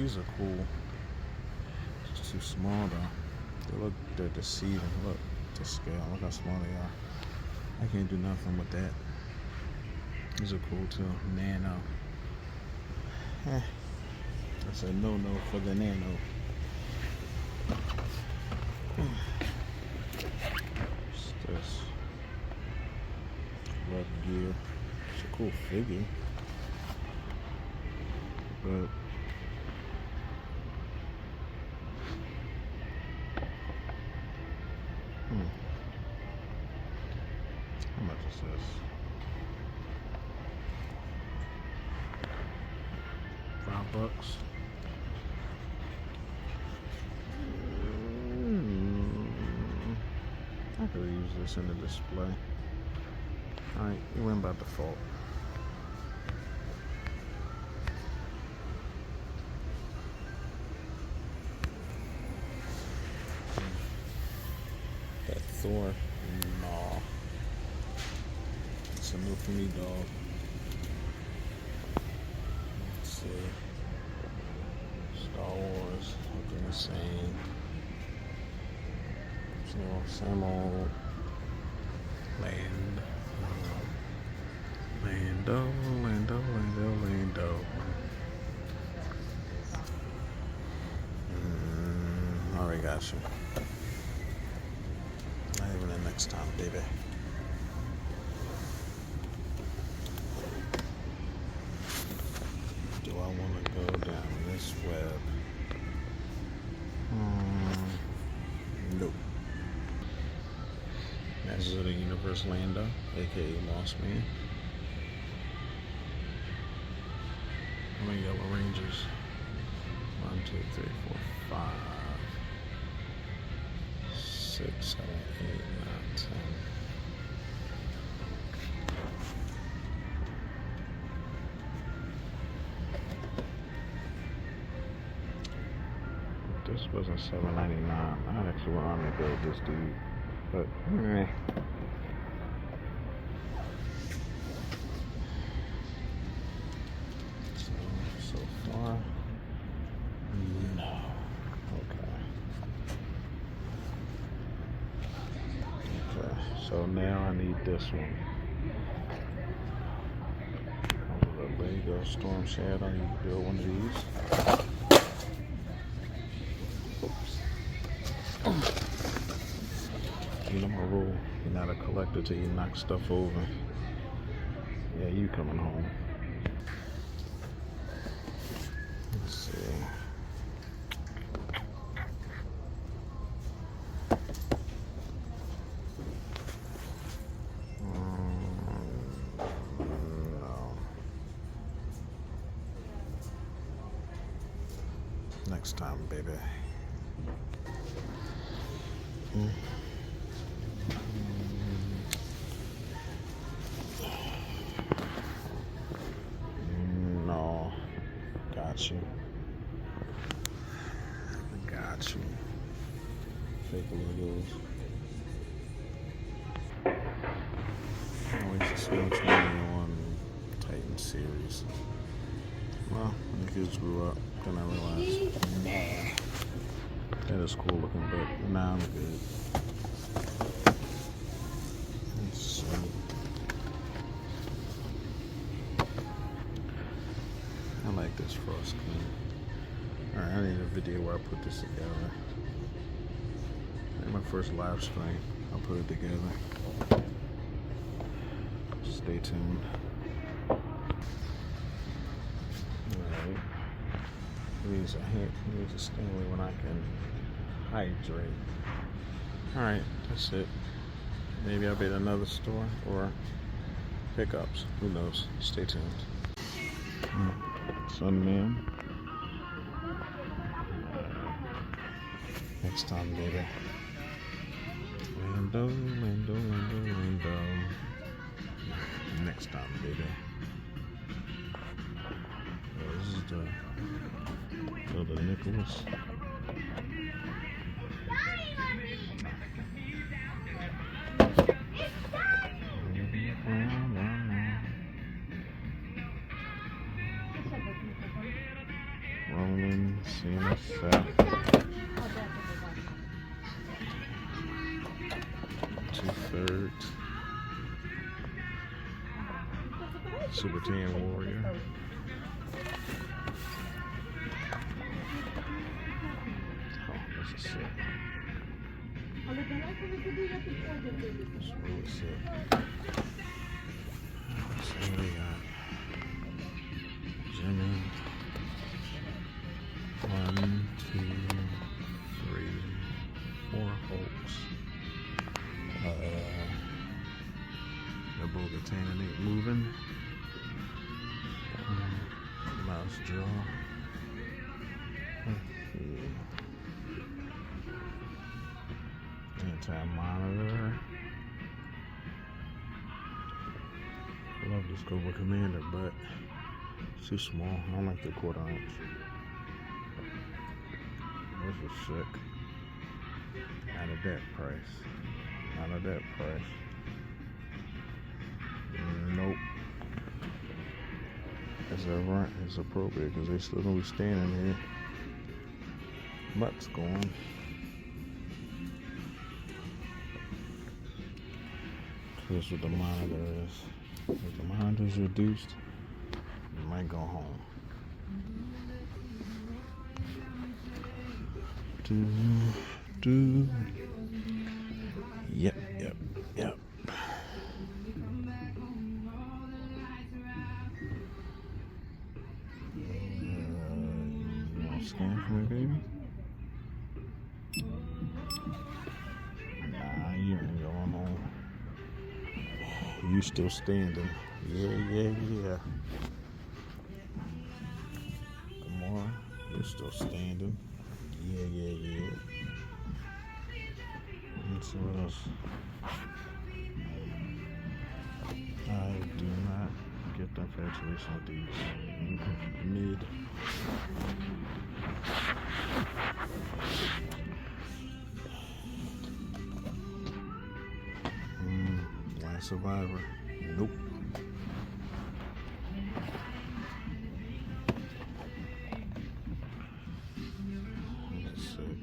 these are cool. Just too small though. They're deceiving. Look, to scale. Look how small they are. I can't do nothing with that. These are cool too. Nano. That's a no for the Nano. What's this? Red gear. It's a cool figure. But how much is this? $5. I could use this in the display. Alright, it went by default. That Thor, no. It's a new for me, dog. Let's see. Star Wars, looking the same. Same old Lando. Alright, got you. Not even the next time, baby. Do I want to go down this web? Nope. Masters of the Universe Lando, aka Lost Man. How many Yellow Rangers? 1, 2, 3, 4, 5, 6, 7, 8, 9, 10. If this wasn't $7.99, I actually want to build this dude. But meh. So far, no. Okay. So now I need this one. The Lego Storm Shadow. I need to build one of these. You know my rule, you're not a collector till you knock stuff over. Yeah, you coming home. Let's see. No. Next time, baby. No. Got you. Got you. Fake logos. Always just watch me on Titan series. Well, when the kids grew up, then I realized, nah. That is cool looking, but now I'm good. Let's see. I like this Frost King. Alright, I need a video where I put this together. In my first live stream, I'll put it together. Stay tuned. Alright. Use a Stanley when I can hydrate. Alright, that's it. Maybe I'll be at another store or pickups. Who knows? Stay tuned. Sunman. Next time, baby. Lando. Next time, baby. Oh, this is the Nicholas. Roman. CMS 2/3 Super Tan Warrior. Oh, this is sick. It's really sick. So we got Jimmy. 1, 2, 3, 4 Hulks. The Bo-Katan ain't moving. Mouse jaw. Anti-monitor. I love this Cobra Commander, but it's too small. I don't like the 1/4 inch. This is sick. Out of that price. Out of that price. Nope. It's alright. It's appropriate because they still gonna be standing here. Mutt's gone. Here's what the monitor is. If the monitor's reduced, you might go home. Yep. You want to scan for me, baby? Nah, you ain't going home. You still standing. Yeah. Come on. You're still standing. Yeah. Let's see what else. I do not get the infatuation with these. Mid. Last Survivor. Nope. That's sick.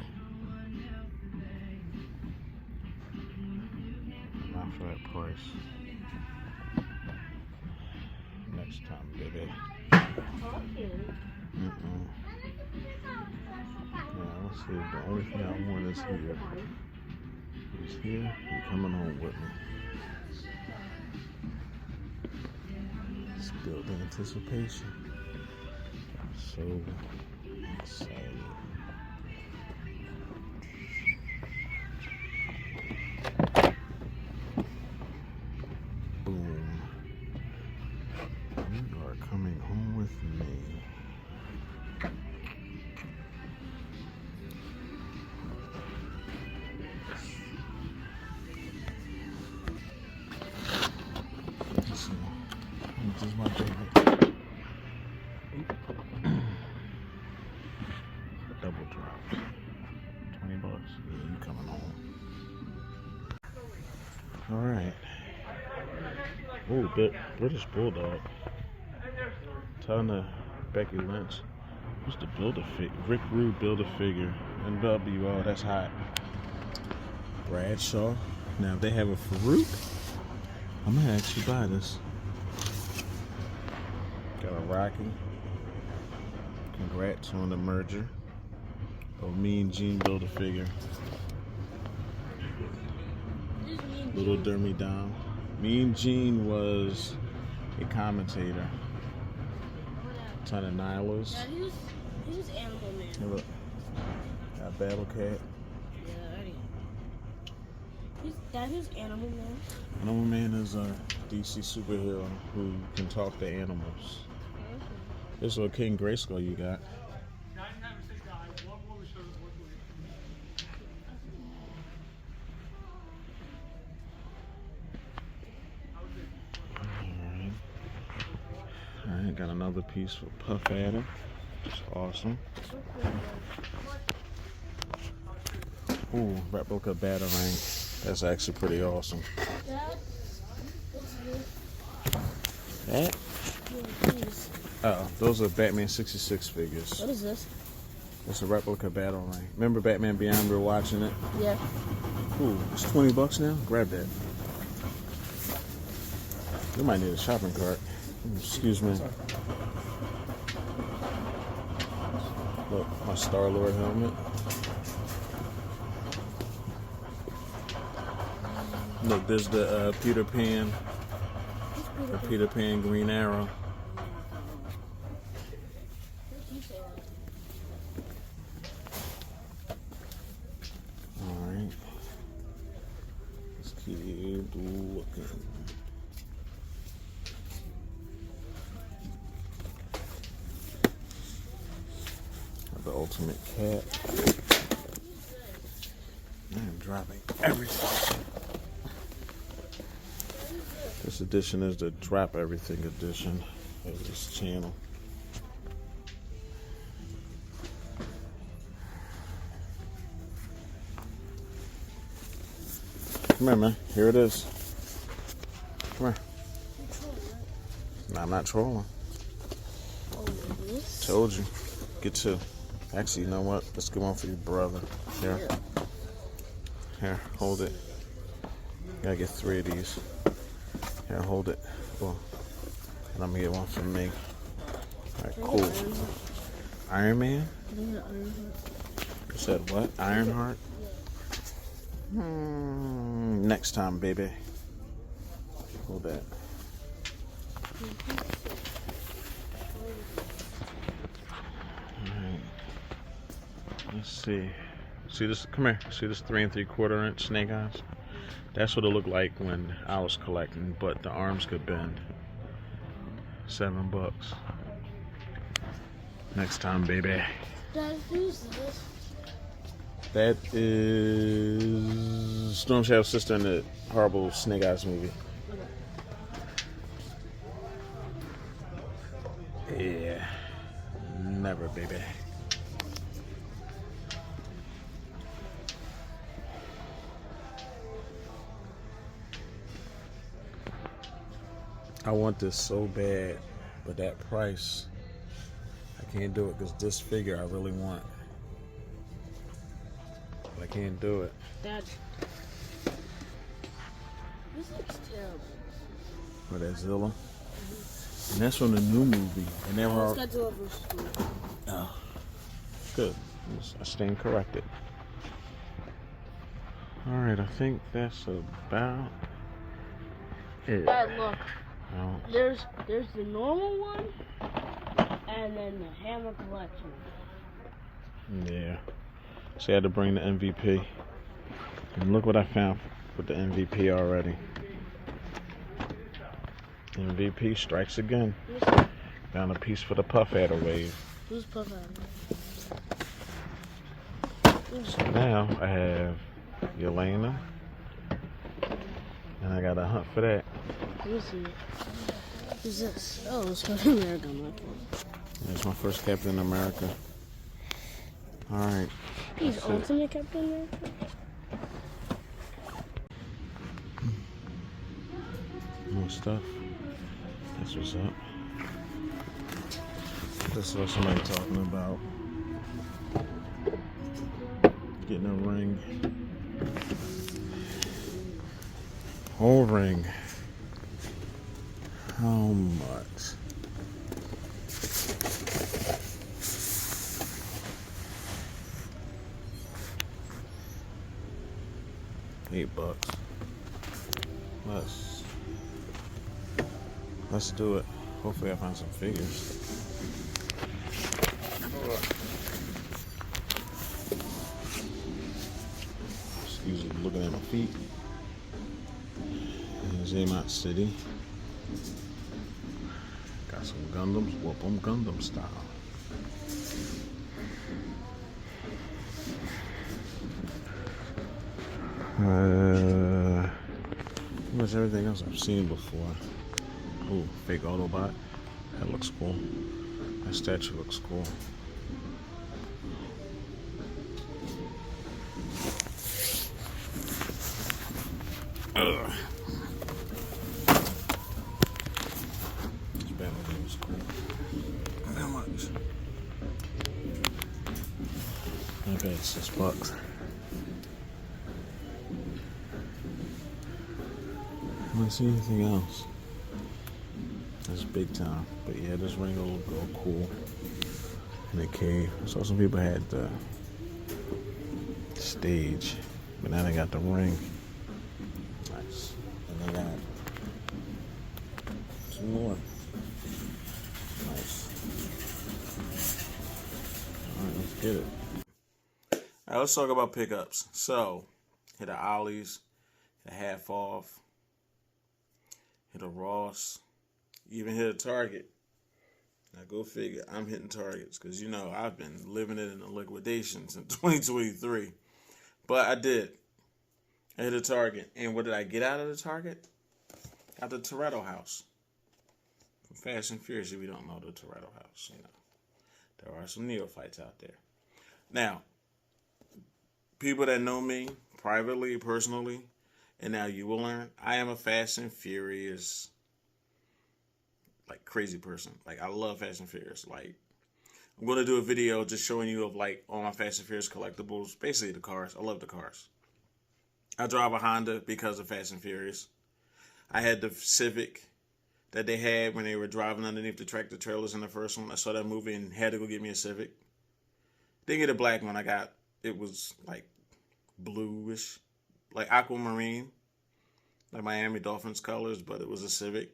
Not for that price. Next time, baby. Yeah, let's see. The only thing I want is here. He's here. You're coming home with me. Let's build the anticipation. So excited. Boom. You are coming home with me. Let's see. This is my favorite. Double drops. $20. Yeah, you coming home. Alright. Oh, British Bulldog. Telling the Becky Lynch. Who's the Build-A-Figure? Rick Rude Build-A-Figure. NW, oh, that's hot. Bradshaw. Now, if they have a Farouk, I'm gonna actually buy this. Got a Rocky. Congrats on the merger. Oh, Mean Gene Build-A-Figure. Little Dermy Dom. Mean Gene was a commentator. Ton of Nylas. Yeah, he's Animal Man. Hey, look. Got Battle Cat. Yeah, he's Animal Man. Animal Man is a DC superhero who can talk to animals. This is what King Grayskull you got. Alright, got another piece for Puff Adder. It's awesome. Ooh, replica Batarang. That's actually pretty awesome. Dad, what's this? That? Oh, those are Batman 66 figures. What is this? It's a replica battle ring. Remember Batman Beyond? We were watching it. Yeah. Ooh, it's $20 now. Grab that. You might need a shopping cart. Excuse me. Look, my Star-Lord helmet. Look, there's the Peter Pan Green Arrow. Alright. Let's keep looking. The ultimate cat. I am dropping everything. This edition is the Drop Everything edition of this channel. Come here, man. Here it is. Come here. No, I'm not trolling. Told you. Get two. Actually, you know what? Let's get one for your brother. Here. Here, hold it. Gotta get 3 of these. Here, hold it. Cool. And I'm gonna get one for me. Alright, cool. Iron Man? You said what? Ironheart? Next time, baby. Hold that. Alright. Let's see. See this? Come here. See this 3 3/4 inch Snake Eyes? That's what it looked like when I was collecting, but the arms could bend. $7. Next time, baby. Dad, who's this? That is Storm Shadow's sister in the horrible Snake Eyes movie. Yeah. Never, baby. I want this so bad, but that price, I can't do it because this figure I really want. But I can't do it. Dad. This looks terrible. What, that Zilla? And that's from the new movie. And they were all... got delivered to school. Oh, good. I stand corrected. Alright, I think that's about it. Dad, look. Oh. There's the normal one, and then the Hammer Collection. Yeah. So I had to bring the MVP. And look what I found with the MVP already. MVP strikes again. Found a piece for the Puff Adder wave. Who's Puff Adder? So now I have Yelena. And I got a hunt for that. Let me see. Who's this? Oh, it's Captain America. There's my first Captain America. Alright. He's Ultimate Captain America? More stuff. That's what's up. This is what somebody talking about. Getting a ring. Whole ring. How much? $8. Let's do it. Hopefully I find some figures. Excuse me, looking at my feet. Here's Amot City. Got some Gundams. Whoop 'em Gundam style. Pretty much everything else I've seen before. Ooh, fake Autobot. That looks cool. That statue looks cool. Ugh. This Batman was cool. How much? I paid $6. I don't see anything else. It's big time. But yeah, this ring will go cool in the cave. I saw some people had the stage, but now they got the ring. Nice. And they got some more. Nice. Alright, let's get it. Alright, let's talk about pickups. So, hit a Ollie's, hit a half off, hit a Ross, even hit a Target. Now go figure, I'm hitting Targets because you know I've been living it in the liquidations in 2023. But I did. I hit a Target. And what did I get out of the Target? Got the Toretto house. From Fast and Furious, if you don't know the Toretto house, you know. There are some neophytes out there. Now, people that know me privately, personally, and now you will learn, I am a Fast and Furious, like, crazy person. Like, I love Fast and Furious. Like, I'm going to do a video just showing you of, like, all my Fast and Furious collectibles. Basically, the cars. I love the cars. I drive a Honda because of Fast and Furious. I had the Civic that they had when they were driving underneath the tractor trailers in the first one. I saw that movie and had to go get me a Civic. Didn't get a black one. It was, like, bluish. Like aquamarine. Like Miami Dolphins colors, but it was a Civic.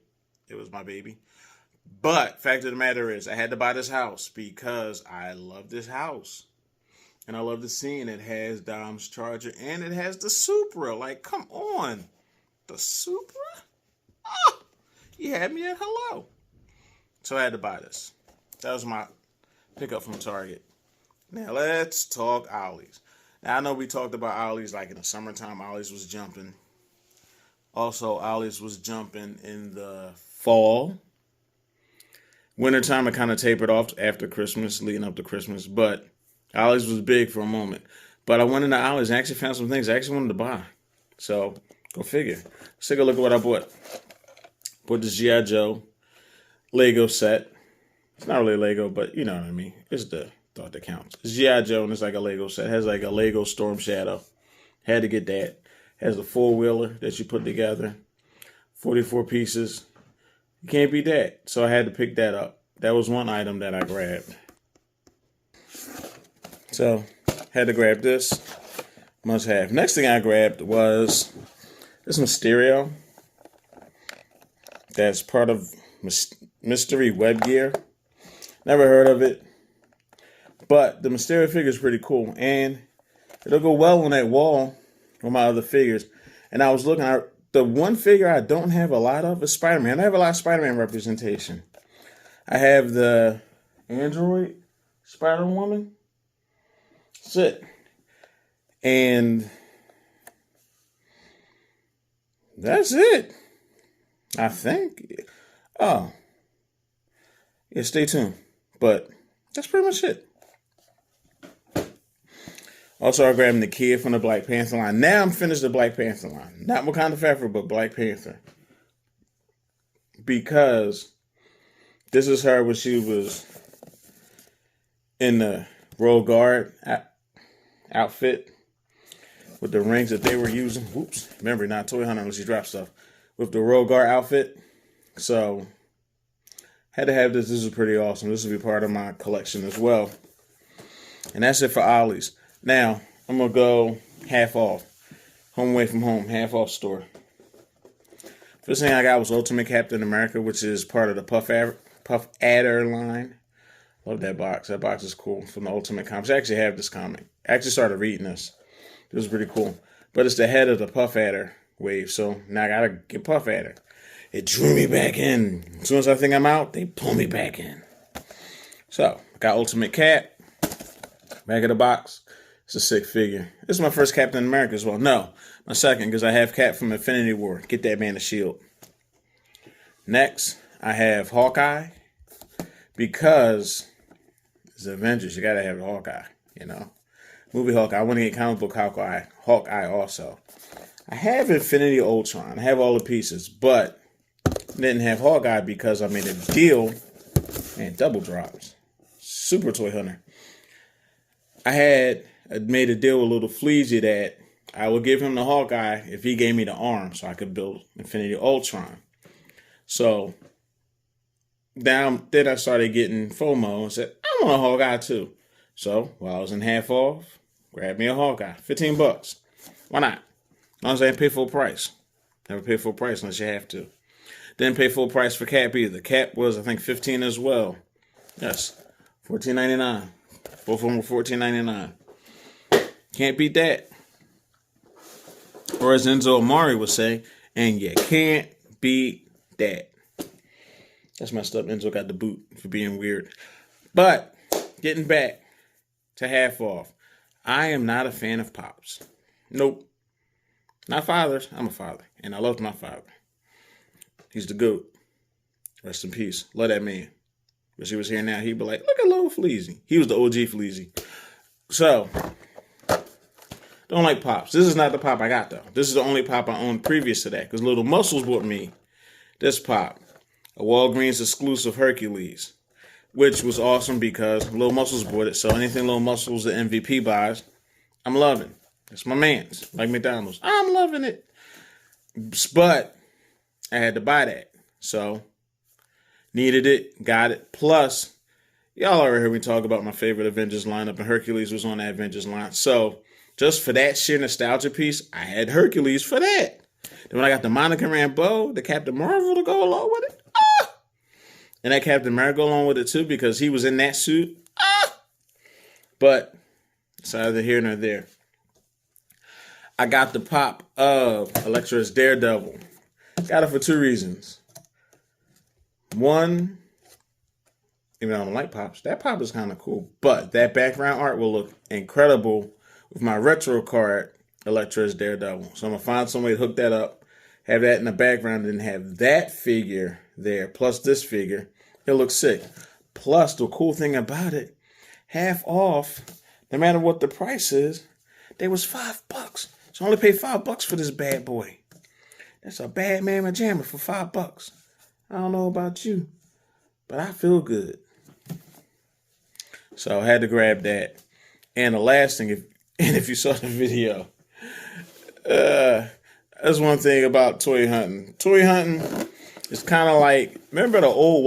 It was my baby. But fact of the matter is, I had to buy this house because I love this house. And I love the scene. It has Dom's Charger and it has the Supra. Like, come on. The Supra? Oh, you had me at hello. So I had to buy this. That was my pickup from Target. Now let's talk Ollie's. Now I know we talked about Ollie's like in the summertime. Ollie's was jumping. Also, Ollie's was jumping in the fall. Wintertime, it kind of tapered off after Christmas, leading up to Christmas. But Ollie's was big for a moment. But I went into Ollie's and actually found some things I actually wanted to buy. So, go figure. Let's take a look at what I bought. Bought this G.I. Joe Lego set. It's not really Lego, but you know what I mean. It's the thought that counts. It's G.I. Joe and it's like a Lego set. It has like a Lego Storm Shadow. Had to get that. Has a four-wheeler that you put together. 44 pieces. You can't beat that. So I had to pick that up. That was one item that I grabbed. So, had to grab this. Must have. Next thing I grabbed was this Mysterio. That's part of Mystery Web Gear. Never heard of it. But the Mysterio figure is pretty cool. And it'll go well on that wall with my other figures. And I was looking at the one figure I don't have a lot of is Spider-Man. I have a lot of Spider-Man representation. I have the Android Spider-Woman. That's it. And that's it. I think. Oh. Yeah, stay tuned. But that's pretty much it. Also, I grabbed Nakia from the Black Panther line. Now I'm finished the Black Panther line. Not Wakanda Forever, but Black Panther. Because this is her when she was in the Royal Guard outfit with the rings that they were using. Oops. Remember, not Toy Hunter unless you drop stuff. With the Royal Guard outfit. So, had to have this. This is pretty awesome. This will be part of my collection as well. And that's it for Ollie's. Now, I'm going to go half off. Home away from home, half off store. First thing I got was Ultimate Captain America, which is part of the Puff Adder line. Love that box. That box is cool from the Ultimate Comics. I actually have this comic. I actually started reading this. It was pretty cool. But it's the head of the Puff Adder wave, so now I got to get Puff Adder. It drew me back in. As soon as I think I'm out, they pull me back in. So, got Ultimate Cap. Back of the box. It's a sick figure. This is my first Captain America as well. No, my second, because I have Cap from Infinity War. Get that man a shield. Next, I have Hawkeye. Because it's Avengers, you got to have Hawkeye, you know. Movie Hawkeye. I want to get comic book Hawkeye also. I have Infinity Ultron. I have all the pieces, but didn't have Hawkeye because I made a deal and double drops. Super Toy Hunter. I had made a deal with Little Fleazy that I would give him the Hawkeye if he gave me the arm so I could build Infinity Ultron. So then I started getting FOMO and said, I want a Hawkeye too. So while I was in half off, grabbed me a Hawkeye. $15. Why not? As long as I didn't pay full price. Never pay full price unless you have to. Didn't pay full price for Cap either. Cap was, I think, $15 as well. Yes, $14.99. Both of them were $14.99. Can't beat that. Or as Enzo Amari would say, and you can't beat that. That's messed up. Enzo got the boot for being weird. But getting back to half off, I am not a fan of Pops. Nope. Not fathers. I'm a father. And I loved my father. He's the GOAT. Rest in peace. Love that man. If he was here now, he'd be like, look at Little Fleazy. He was the OG Fleazy. So, don't like Pops. This is not the Pop I got, though. This is the only Pop I owned previous to that. Because Little Muscles bought me this Pop. A Walgreens exclusive Hercules. Which was awesome because Little Muscles bought it. So anything Little Muscles, the MVP buys, I'm loving. It's my man's. Like McDonald's. I'm loving it. But I had to buy that. So, needed it. Got it. Plus, y'all already heard me talk about my favorite Avengers lineup. And Hercules was on that Avengers line. So, just for that sheer nostalgia piece, I had Hercules for that. Then when I got the Monica Rambeau, the Captain Marvel to go along with it. And that Captain America go along with it too because he was in that suit. But it's neither here nor there. I got the Pop of Elektra's Daredevil. Got it for 2 reasons. One, even though I don't like Pops, that Pop is kind of cool. But that background art will look incredible with my retro card, Elektra's Daredevil. So I'm going to find some way to hook that up, have that in the background, and have that figure there, plus this figure. It looks sick. Plus, the cool thing about it, half off, no matter what the price is, they was $5. So I only paid $5 for this bad boy. That's a Batman pajama for $5. I don't know about you, but I feel good. So I had to grab that. And the last thing, if you saw the video, that's one thing about toy hunting. Toy hunting is kind of like, remember the old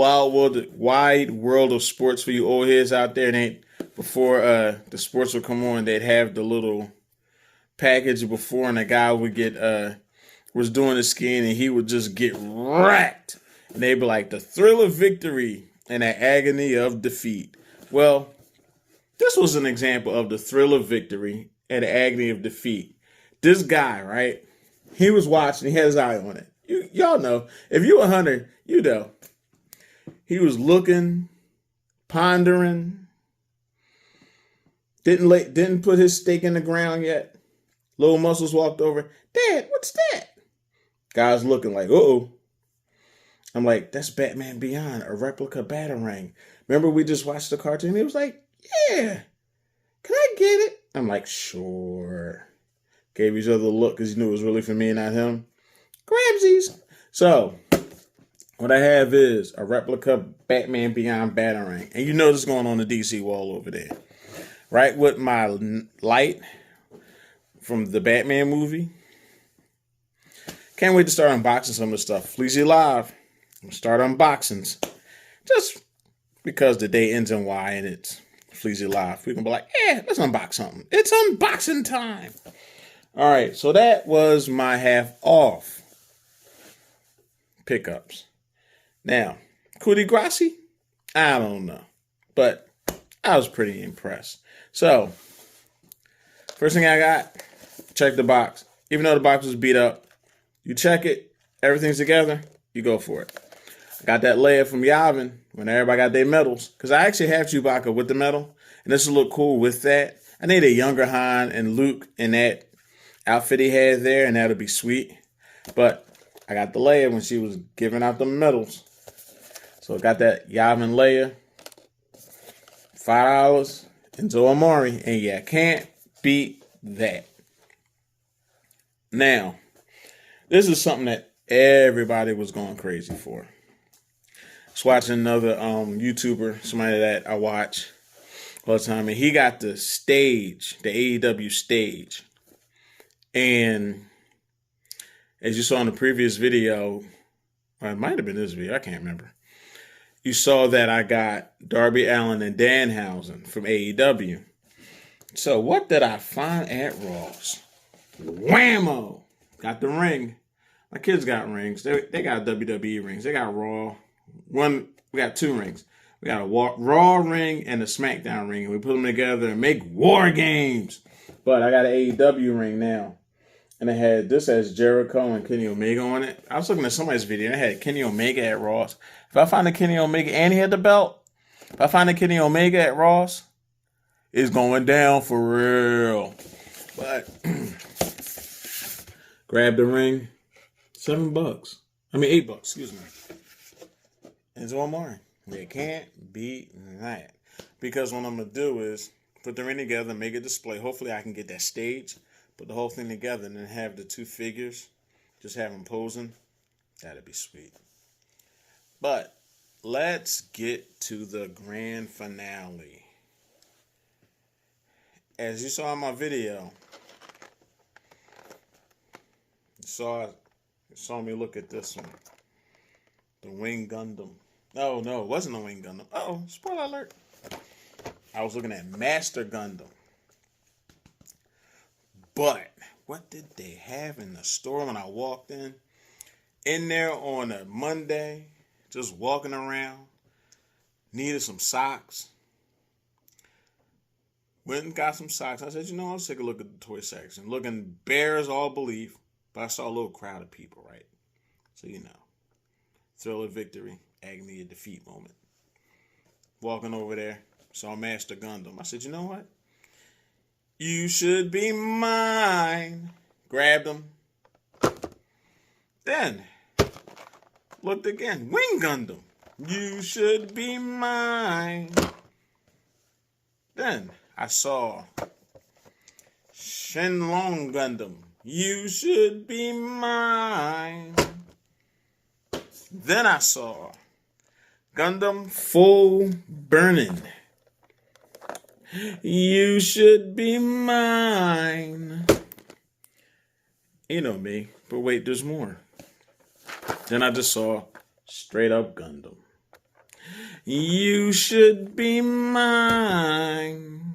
wide world of sports for you old heads out there? Before the sports would come on, they'd have the little package before, and the guy would was doing the skiing, and he would just get wrecked. And they'd be like, the thrill of victory and the agony of defeat. Well, this was an example of the thrill of victory and the agony of defeat. This guy, right? He was watching. He had his eye on it. Y'all know. If you're a hunter, you know. He was looking, pondering. Didn't put his stake in the ground yet. Little Muscles walked over. Dad, what's that? Guy's looking like, uh-oh. I'm like, that's Batman Beyond, a replica Batarang. Remember we just watched the cartoon? He was like, yeah. Can I get it? I'm like, sure. Gave each other a look because he knew it was really for me and not him. Grabsies. So, what I have is a replica Batman Beyond Batarang. And you know this is going on the DC wall over there. Right with my light from the Batman movie. Can't wait to start unboxing some of the stuff. Fleazy Live. I'm going to start unboxings. Just because the day ends in Y and it's Fleazy Live. We can be like, yeah, let's unbox something. It's unboxing time. All right, so that was my half off pickups. Now, coup de grace? I don't know. But I was pretty impressed. So, first thing I got, check the box. Even though the box was beat up, you check it, everything's together, you go for it. I got that layer from Yavin when everybody got their medals. Because I actually have Chewbacca with the medal. And this will look cool with that. I need a younger Han and Luke in that outfit he had there, and that'll be sweet. But I got the Leia when she was giving out the medals. So I got that Yavin Leia. $5. Enzo Amari. And yeah, can't beat that. Now, this is something that everybody was going crazy for. I was watching another YouTuber, somebody that I watch, all the time, and he got the stage, the AEW stage. And as you saw in the previous video, or it might have been this video, I can't remember. You saw that I got Darby Allin and Danhausen from AEW. So what did I find at Ross? Whammo! Got the ring. My kids got rings. They got WWE rings. They got Raw. We got 2 rings. We got a Raw ring and a SmackDown ring. We put them together and make war games. But I got an AEW ring now. And this has Jericho and Kenny Omega on it. I was looking at somebody's video and it had Kenny Omega at Ross. If I find a Kenny Omega and he had the belt, if I find a Kenny Omega at Ross, it's going down for real. But grab the ring, $7. I mean $8, excuse me. And it's one more. You can't beat that. Because what I'm gonna do is put the ring together, make a display. Hopefully I can get that stage, put the whole thing together, and then have the 2 figures, just have them posing. That'd be sweet. But let's get to the grand finale. As you saw in my video, you saw me look at this one. The Wing Gundam. No, it wasn't a Wing Gundam. Uh-oh, spoiler alert. I was looking at Master Gundam. But what did they have in the store when I walked in? In there on a Monday, just walking around, needed some socks. Went and got some socks. I said, let's take a look at the toy section. Looking bare as all belief, but I saw a little crowd of people, right? So, thrill of victory, agony of defeat moment. Walking over there, saw Master Gundam. I said, you know what? You should be mine. Grabbed him. Then, looked again. Wing Gundam. You should be mine. Then, I saw Shenlong Gundam. You should be mine. Then I saw Gundam Full Burning. You should be mine. You know me, but wait, there's more. Then I just saw Straight Up Gundam. You should be mine.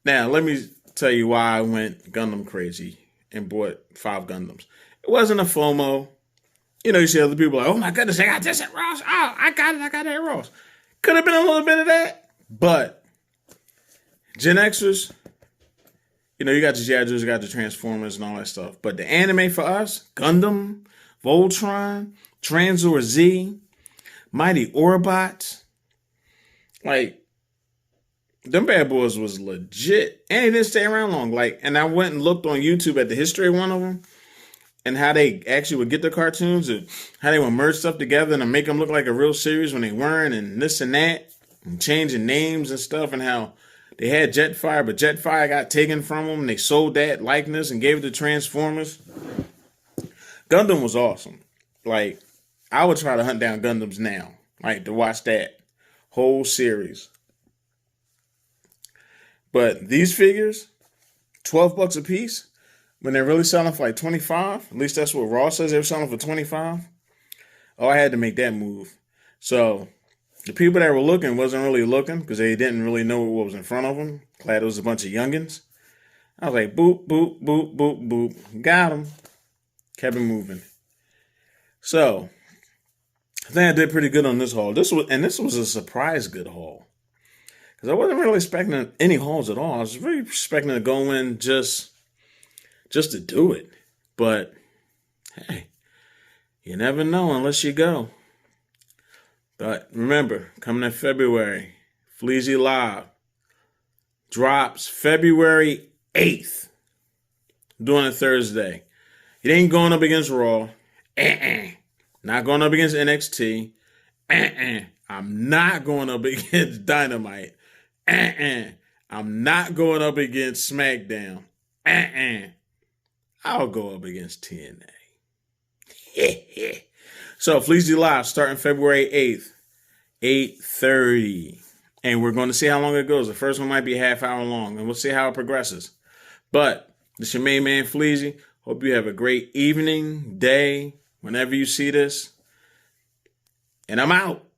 Now, let me tell you why I went Gundam crazy and bought 5 Gundams. It wasn't a FOMO. You see other people like, oh my goodness, I got this at Ross. Oh, I got it at Ross. Could have been a little bit of that. But Gen Xers, you got the G.I. Joes, you got the Transformers and all that stuff. But the anime for us, Gundam, Voltron, Tranzor Z, Mighty Autobots, like, them bad boys was legit. And they didn't stay around long. And I went and looked on YouTube at the history of one of them and how they actually would get the cartoons and how they would merge stuff together and make them look like a real series when they weren't, and this and that, and changing names and stuff, and how they had Jetfire, but Jetfire got taken from them, and they sold that likeness and gave it to Transformers. Gundam was awesome. I would try to hunt down Gundams now, to watch that whole series. But these figures, $12 a piece, when they're really selling for 25, at least that's what Ross says they're selling for 25. Oh, I had to make that move. So the people that were looking wasn't really looking because they didn't really know what was in front of them. Glad it was a bunch of youngins. I was like, boop, boop, boop, boop, boop. Got them. Kept it moving. So I think I did pretty good on this haul. This was a surprise good haul. Because I wasn't really expecting any hauls at all. I was really expecting to go in just to do it. But, hey, you never know unless you go. But remember, coming in February, Fleazy Live drops February 8th. Doing it Thursday. It ain't going up against Raw. Not going up against NXT. I'm not going up against Dynamite. I'm not going up against SmackDown. I'll go up against TNA. So, Fleazy Live starting February 8th, 8:30 And we're going to see how long it goes. The first one might be a half hour long, and we'll see how it progresses. But this is your main man, Fleazy. Hope you have a great evening, day, whenever you see this. And I'm out.